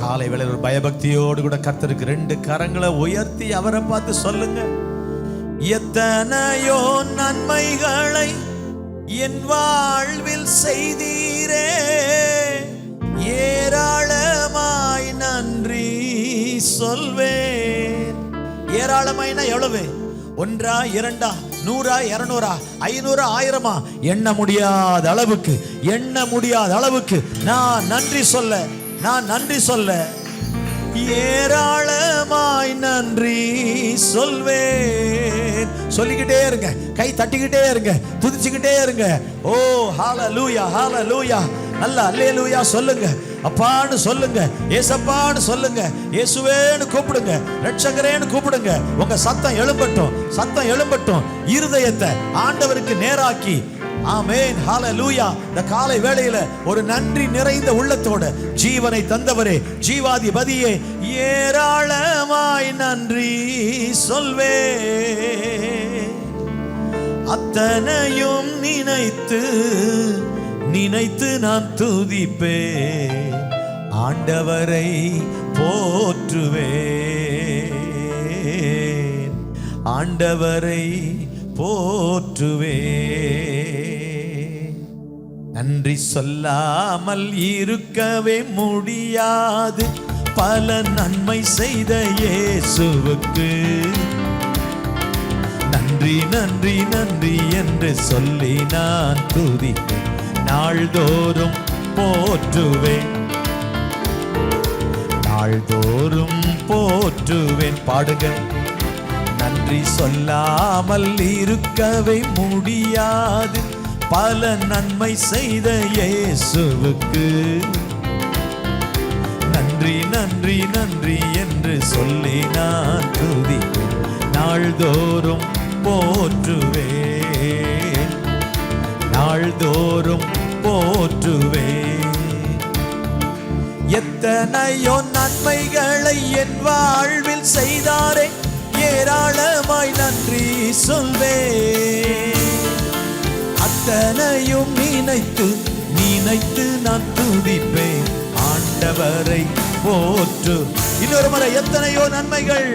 காலை வேளை ஒரு பயபக்தியோடு கூட கர்த்தருக்கு 2 கரங்களை உயர்த்தி அவரை பார்த்து சொல்லுங்க. எத்தனையோ நன்மைகளை என் வாழ்வில் செய்தீரே, ஏராளமாய் நன்றி சொல்வேன். ஏராளமாய்னா எவ்வளவு? 1 2 100 200 500 1000 எண்ண முடியாத அளவுக்கு நான் நன்றி சொல்ல ஏராளமாய் நன்றி சொல்வேன். சொல்லிக்கிட்டே இருங்க, கை தட்டிக்கிட்டே இருங்க, துதிச்சுக்கிட்டே இருங்க. ஓ ஹalleluya ஹalleluya, நல்ல அல்லேலூயா சொல்லுங்க. அப்பான்னு சொல்லுங்க, ஏசப்பான்னு சொல்லுங்க, இயேசுவேன்னு கூப்பிடுங்க, ரட்சகரேன்னு கூப்பிடுங்க. உங்க சத்தம் எழும்பட்டும், இருதயத்தை ஆண்டவருக்கு நேராக்கி. ஆமென் ஹalleluya. இந்த காலை வேளையில ஒரு நன்றி நிறைந்த உள்ளத்தோட, ஜீவனை தந்தவரே, ஜீவாதிபதியே, ஏராளமாய் நன்றி சொல்வே. அத்தனையும் நினைத்து நான் துதிப்பேன், ஆண்டவரை போற்றுவேன், ஆண்டவரை போற்றுவேன். நன்றி சொல்லாமல் இருக்கவே முடியாது, பல நன்மை செய்த இயேசுவுக்கு நன்றி நன்றி நன்றி என்று சொல்லி நான் துதிப்பேன், நாள்தோறும் போற்றுவேன், நாள்தோறும் போற்றுவேன். பாடுங்க. நன்றி சொல்லாமல் இருக்கவே முடியாது, பல நன்மை செய்த இயேசுவுக்கு நன்றி நன்றி நன்றி என்று சொல்லி நான் துதிப்பேன், நாள்தோறும் போற்றுவேன், நாள்தோறும் போற்றுவேன். எத்தனையோ நன்மைகளை என் வாழ்வில் செய்தாரே, ஏராளமாய் நன்றி சொல்வேன். அத்தனையும் நினைத்து நான் துதிப்பேன், ஆண்டவரை போற்று. இன்னொரு முறை. எத்தனையோ நன்மைகளை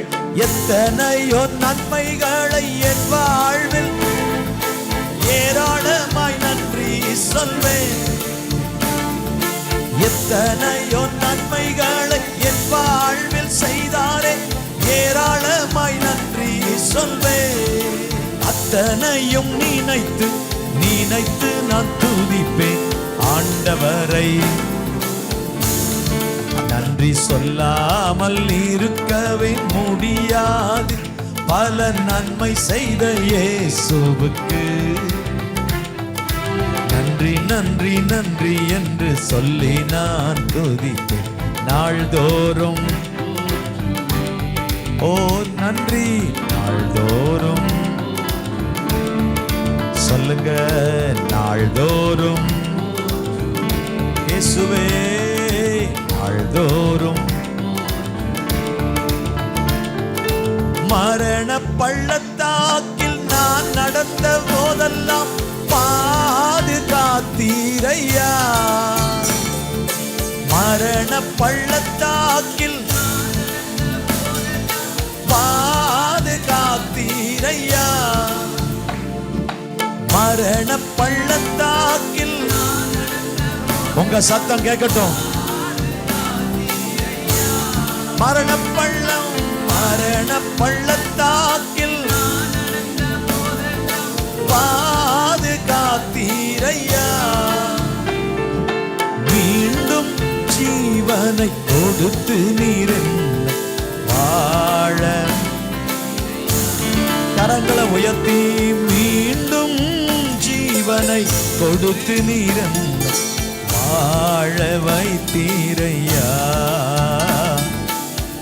என் வாழ்வில் ஏராளமாய் நன்றி சொல்வேன். எத்தனையோ நன்மைகளை என் வாழ்வில் செய்தாரே, ஏராளமாய் நன்றி சொல்வேன். அத்தனையும் நினைத்து நான் துதிப்பேன், ஆண்டவரை. நன்றி சொல்லாமல் இருக்கவே முடியாது, பல நன்மை செய்த இயேசுவுக்கு நன்றி நன்றி நன்றி என்று சொல்லி நான் துதிப்பேன், நாள்தோறும். ஓ நன்றி, நாள்தோறும் சொல்லுங்க, நாள்தோறும் இயேசுவே, நாள்தோறும். மரண பள்ளத்தாக்கில் நான் நடந்த போதெல்லாம் பாதுகாத்தீரையா, மரண பள்ளத்தாக்கில் பாதுகாத்தீரையா, மரண பள்ளத்தாக்கில். உங்க சத்தம் கேட்கட்டும். மரண பள்ளத்தாக்கில் பாதுகாத்தீரையா, மீண்டும் ஜீவனை கொடுத்து நீர் வாழ. கரங்களை உயர்த்தி, மீண்டும் ஜீவனை கொடுத்து நீர் வாழ வைத்தீரையா,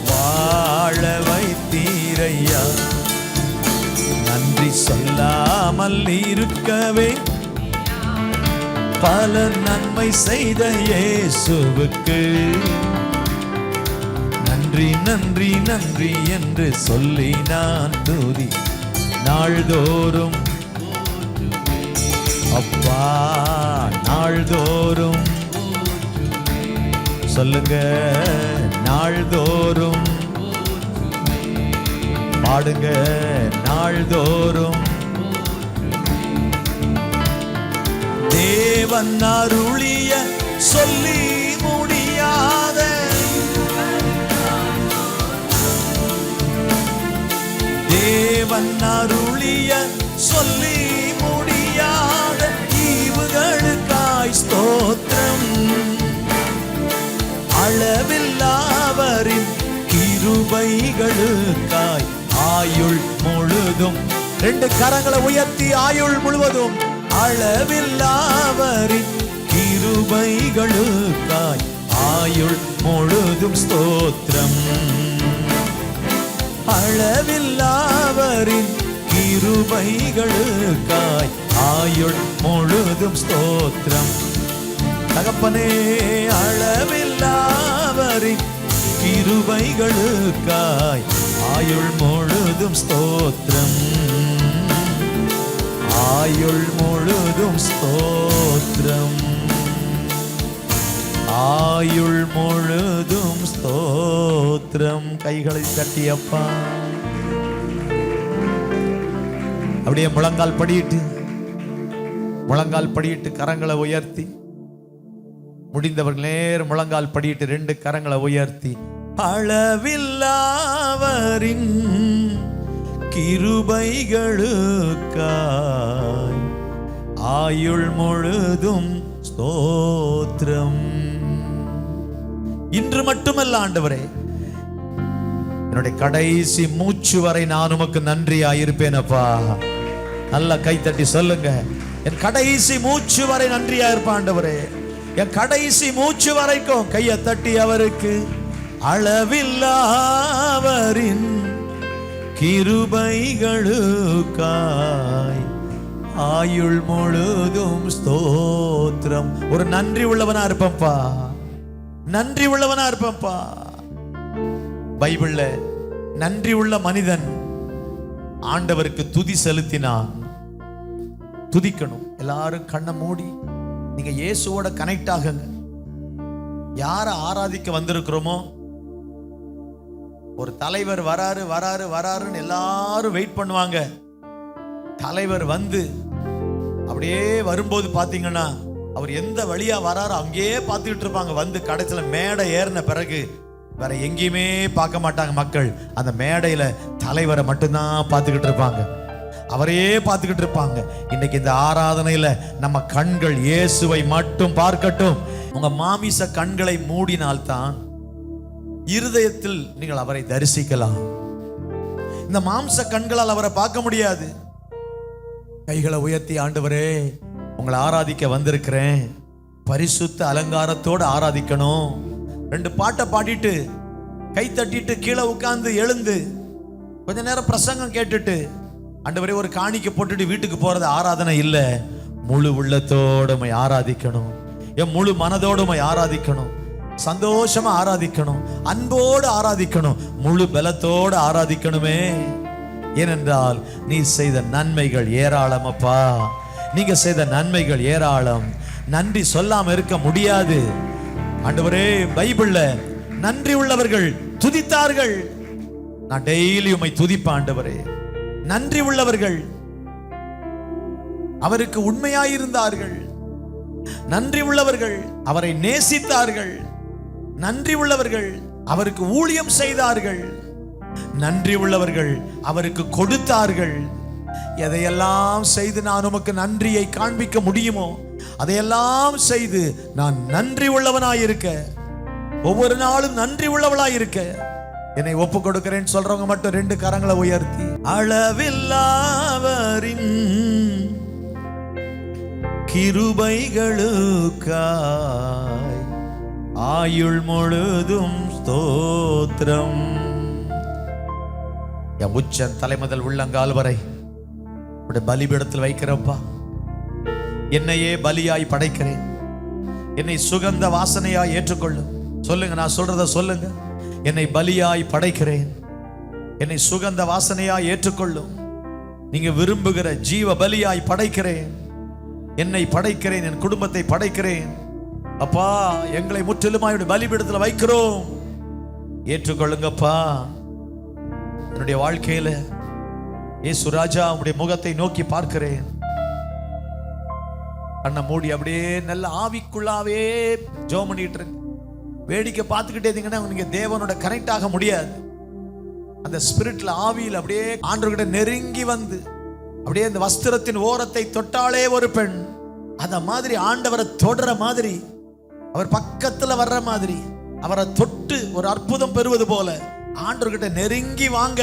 வாழ வைத்தீரையா. நன்றி சொல்லாமல் இருக்கவே பல நன்மை செய்த இயேசுவுக்கு நன்றி நன்றி நன்றி என்று சொல்லி நான் துதி, நாள்தோறும். அப்பா நாள்தோறும் சொல்லுங்க. நாள்தோறும் பாடுங்க, நாள்தோறும் தேவன் அருளிய சொல்லி முடியாத தேவன் அருளிய சொல்லி முடியாத ஈவுகளுக்காய் ஸ்தோத்திரம். அளவில்லாவரின் கிருபைகளுக்காய் ஆயுள் முழுதும். ரெண்டு கரங்களை உயர்த்தி ஆயுள் முழுவதும். அளவில்லாவரின் கிருபைகளுக்காய் ஆயுள் முழுதும் ஸ்தோத்திரம். அளவில்லாவரின் கிருபைகளுக்காய் ஆயுள் முழுதும் ஸ்தோத்திரம். தகப்பனே, அளவில்லாவரின் கிருபைகளுக்காய் ஆயுள் முழுதும் ஸ்தோத்திரம். ஆயுள் முழுதும் ஸ்தோத்திரம். ஆயுள் முழுதும் ஸ்தோத்திரம். கைகளை தட்டியப்பா அப்படியே முழங்கால் படியிட்டு கரங்களை உயர்த்தி, முடிந்தவர்கள் நேர் முழங்கால் படியிட்டு ரெண்டு கரங்களை உயர்த்தி, அளவில்லாவரின் கிருபைகளுக்காய் ஆயுள் முழுதும் ஸ்தோத்திரம். இன்று மட்டுமல்ல ஆண்டவரே, என்னுடைய கடைசி மூச்சு வரை நான் உமக்கு நன்றியாயிருப்பேனப்பா. நல்லா கை தட்டி சொல்லுங்க, என் கடைசி மூச்சு வரை நன்றியாயிருப்பேன் ஆண்டவரே. என் கடைசி மூச்சு வரைக்கும் கையை தட்டி அவருக்கு அளவில்லாவரின் கிருபைகளுக்காய் ஆயுள் முழுதும் ஸ்தோத்திரம். ஒரு நன்றி உள்ளவனா இருப்பப்பா, நன்றி உள்ளவனா இருப்பப்பா. பைபிள்ல நன்றி உள்ள மனிதன் ஆண்டவருக்கு துதி செலுத்தினான். துதிக்கணும். எல்லாரும் கண்ணை மூடி நீங்க இயேசுவோட கனெக்ட் ஆகுங்க. யாரை ஆராதிக்க வந்திருக்கிறோமோ, ஒரு தலைவர் வராரு வராரு வராருன்னு எல்லாரும் வெயிட் பண்ணுவாங்க. தலைவர் வந்து அப்படியே வரும்போது பாத்தீங்கன்னா அவர் எந்த வழியா வராரோ அங்கேயே பார்த்துக்கிட்டு இருப்பாங்க. வந்து கடைசியில மேடை ஏறின பிறகு வேற எங்கேயுமே பார்க்க மாட்டாங்க மக்கள். அந்த மேடையில தலைவரை மட்டும்தான் பார்த்துக்கிட்டு இருப்பாங்க, அவரையே பார்த்துக்கிட்டு இருப்பாங்க. இன்னைக்கு இந்த ஆராதனையில நம்ம கண்கள் இயேசுவை மட்டும் பார்க்கட்டும். உங்க மாமிச கண்களை மூடினால்தான் இருதயத்தில் நீங்கள் அவரை தரிசிக்கலாம். இந்த மாம்ச கண்களால் அவரை பார்க்க முடியாது. கைகளை உயர்த்தி, ஆண்டவரே உங்களை ஆராதிக்க வந்திருக்கிறேன், பரிசுத்த அலங்காரத்தோடு ஆராதிக்கணும். ரெண்டு பாட்டை பாடிட்டு கை தட்டிட்டு கீழே உட்கார்ந்து எழுந்து கொஞ்ச நேரம் பிரசங்கம் கேட்டுட்டு ஆண்டவரே ஒரு காணிக்கை போட்டுட்டு வீட்டுக்கு போறது ஆராதனை இல்ல. முழு உள்ளத்தோடு ஆராதிக்கணும், என் முழு மனதோடு ஆராதிக்கணும், சந்தோஷமா ஆராதிக்கணும், அன்போடு ஆராதிக்கணும், முழு பலத்தோடு ஆராதிக்கணுமே. ஏனென்றால் நீ செய்த நன்மைகள் ஏராளம் அப்பா, நீங்க செய்த நன்மைகள் ஏராளம். நன்றி சொல்லாம இருக்க முடியாது ஆண்டவரே. பைபிள்ல நன்றி உள்ளவர்கள் துதித்தார்கள். நான் டெய்லி உம்மை துதிப்பேன் ஆண்டவரே. நன்றி உள்ளவர்கள் அவருக்கு உண்மையாயிருந்தார்கள். நன்றி உள்ளவர்கள் அவரை நேசித்தார்கள். நன்றி உள்ளவர்கள் அவருக்கு ஊழியம் செய்தார்கள். நன்றி உள்ளவர்கள் அவருக்கு கொடுத்தார்கள். எதையெல்லாம் செய்து நான் உமக்கு நன்றியை காண்பிக்க முடியுமோ அதையெல்லாம் செய்து நான் நன்றி உள்ளவனாயிருக்க, ஒவ்வொரு நாளும் நன்றி உள்ளவளாயிருக்க என்னை ஒப்பு கொடுக்கிறேன் சொல்றவங்க மட்டும் ரெண்டு கரங்களை உயர்த்தி, அளவில்லாவரின் கிருபைகளுக்காய் ஆயுள் முழுதும் ஸ்தோத்திரம். என் உச்சன் தலைமுதல் உள்ளங்கால் வரை பலிபீடத்தில் வைக்கிறப்பா, என்னையே பலியாய் படைக்கிறேன், என்னை சுகந்த வாசனையாய் ஏற்றுக்கொள்ளும். சொல்லுங்க, நான் சொல்றத சொல்லுங்க. என்னை பலியாய் படைக்கிறேன், என்னை சுகந்த வாசனையாய் ஏற்றுக்கொள்ளும். நீங்க விரும்புகிற ஜீவ பலியாய் படைக்கிறேன், என்னை படைக்கிறேன், என் குடும்பத்தை படைக்கிறேன். அப்பா எங்களை முற்றிலுமாய் பலிபீடத்துல வைக்கிறோம், ஏற்றுக்கொள்ளுங்கப்பா. என்னுடைய வாழ்க்கையில இயேசு ராஜா உம்முடைய முகத்தை நோக்கி பார்க்கிறேன். கண்ணை மூடி அப்படியே நல்ல ஆவிக்குள்ளாவே ஜெபம் பண்ணிட்டு இருக்கு. வேடிக்கை பார்த்துக்கிட்டே இருந்தீங்கன்னா நீங்க தேவனோட கனெக்ட் ஆக முடியாது. அந்த ஸ்பிரிட்ல ஆவியில் அப்படியே ஆண்டவர்கிட்ட நெருங்கி வந்து அப்படியே அந்த வஸ்திரத்தின் ஓரத்தை தொட்டாலே ஒரு பெண், அத மாதிரி ஆண்டவரை தொடர மாதிரி, அவர் பக்கத்துல வர்ற மாதிரி, அவரை தொட்டு ஒரு அற்புதம் பெறுவது போல ஆண்டவர்கிட்ட நெருங்கி வாங்க.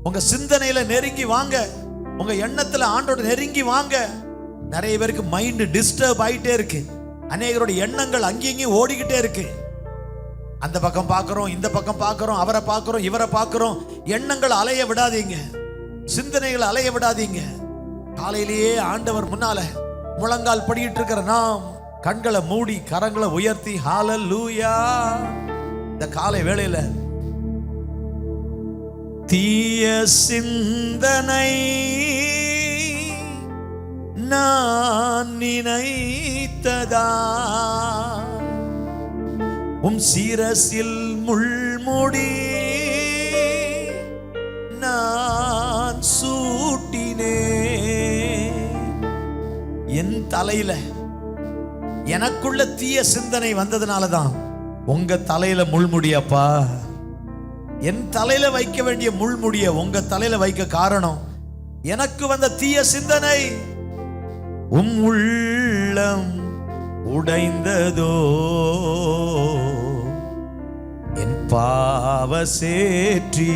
உங்க சிந்தனையில நெருங்கி வாங்க, உங்க எண்ணத்துல ஆண்டோட நெருங்கி வாங்க. நிறைய பேருக்கு மைண்ட் டிஸ்டர்ப் ஆயிட்டே இருக்கு. அநேகரோட எண்ணங்கள் அங்கேயும் ஓடிக்கிட்டே இருக்கு. அந்த பக்கம் பார்க்கிறோம், இந்த பக்கம் பார்க்கிறோம், அவரை பார்க்கிறோம், இவரை பார்க்கிறோம். எண்ணங்கள் அலைய விடாதீங்க, சிந்தனைகளை அலைய விடாதீங்க. காலையிலேயே ஆண்டவர் முன்னால முழங்கால் படிக்கிட்டு இருக்கிற நாம் கண்களை மூடி கரங்களை உயர்த்தி ஹalleluya. இந்த காலை வேளையில தீய சிந்தனை நான் நினைத்ததா, சிரசில் முள்முடி நான் சூட்டினே. என் தலையில எனக்குள்ள தீய சிந்தனை வந்ததுனாலதான் உங்க தலையில முள்முடியப்பா. என் தலையில வைக்க வேண்டிய முள்முடிய உங்க தலையில வைக்க காரணம் எனக்கு வந்த தீய சிந்தனை. உள்ளம் உடைந்ததோ என் பாவ சேற்றினார்.